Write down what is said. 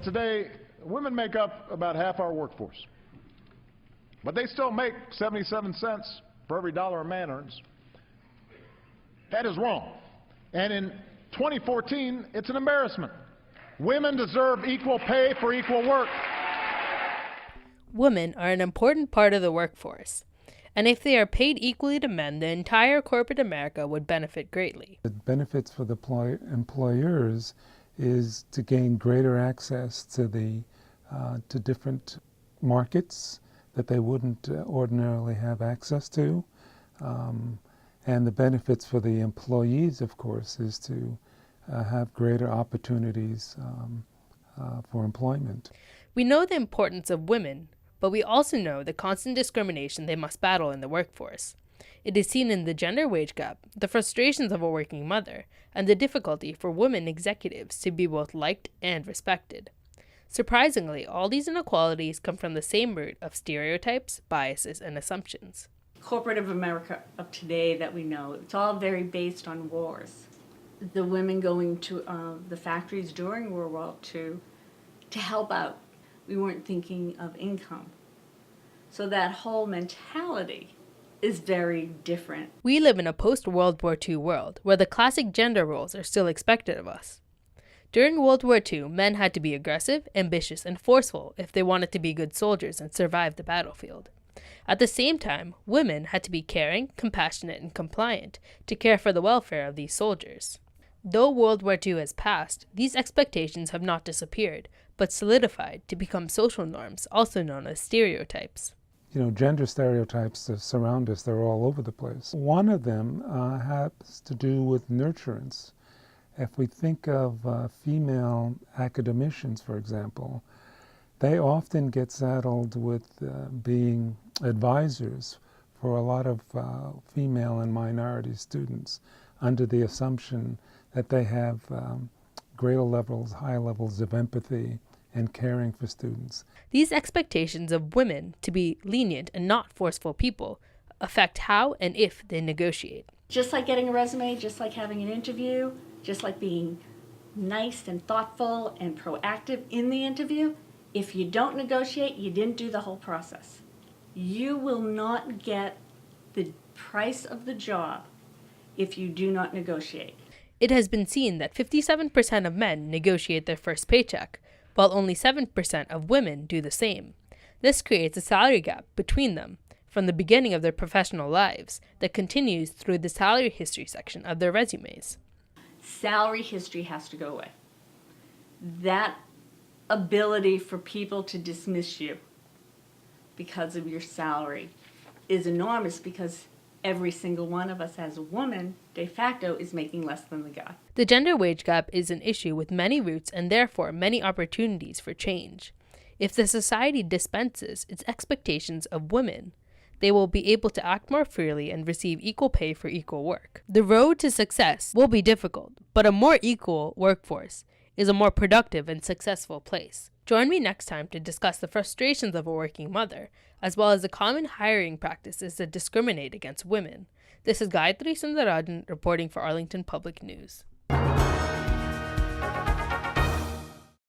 Today, women make up about half our workforce, but they still make 77 cents for every dollar a man earns. That is wrong. And in 2014, it's an embarrassment. Women deserve equal pay for equal work. Women are an important part of the workforce, and if they are paid equally to men, the entire corporate America would benefit greatly. The benefits for the employers is to gain greater access to to different markets that they wouldn't ordinarily have access to. And the benefits for the employees, of course, is to have greater opportunities for employment. We know the importance of women, but we also know the constant discrimination they must battle in the workforce. It is seen in the gender wage gap, the frustrations of a working mother, and the difficulty for women executives to be both liked and respected. Surprisingly, all these inequalities come from the same root of stereotypes, biases, and assumptions. Corporate of America of today that we know, it's all very based on wars. The women going to the factories during World War II to help out. We weren't thinking of income. So that whole mentality is very different. We live in a post-World War II world where the classic gender roles are still expected of us. During World War II, men had to be aggressive, ambitious, and forceful if they wanted to be good soldiers and survive the battlefield. At the same time, women had to be caring, compassionate, and compliant to care for the welfare of these soldiers. Though World War II has passed, these expectations have not disappeared, but solidified to become social norms, also known as stereotypes. You know, gender stereotypes that surround us, they're all over the place. One of them has to do with nurturance. If we think of female academicians, for example, they often get saddled with being advisors for a lot of female and minority students under the assumption that they have greater levels, high levels of empathy and caring for students. These expectations of women to be lenient and not forceful people affect how and if they negotiate. Just like getting a resume, just like having an interview, just like being nice and thoughtful and proactive in the interview, if you don't negotiate, you didn't do the whole process. You will not get the price of the job if you do not negotiate. It has been seen that 57% of men negotiate their first paycheck, while only 7% of women do the same. This creates a salary gap between them from the beginning of their professional lives that continues through the salary history section of their resumes. Salary history has to go away. That ability for people to dismiss you because of your salary is enormous, because every single one of us as a woman, de facto, is making less than the guy. The gender wage gap is an issue with many roots and therefore many opportunities for change. If the society dispenses its expectations of women, they will be able to act more freely and receive equal pay for equal work. The road to success will be difficult, but a more equal workforce is a more productive and successful place. Join me next time to discuss the frustrations of a working mother, as well as the common hiring practices that discriminate against women. This is Gayatri Sundar Rajan reporting for Arlington Public News.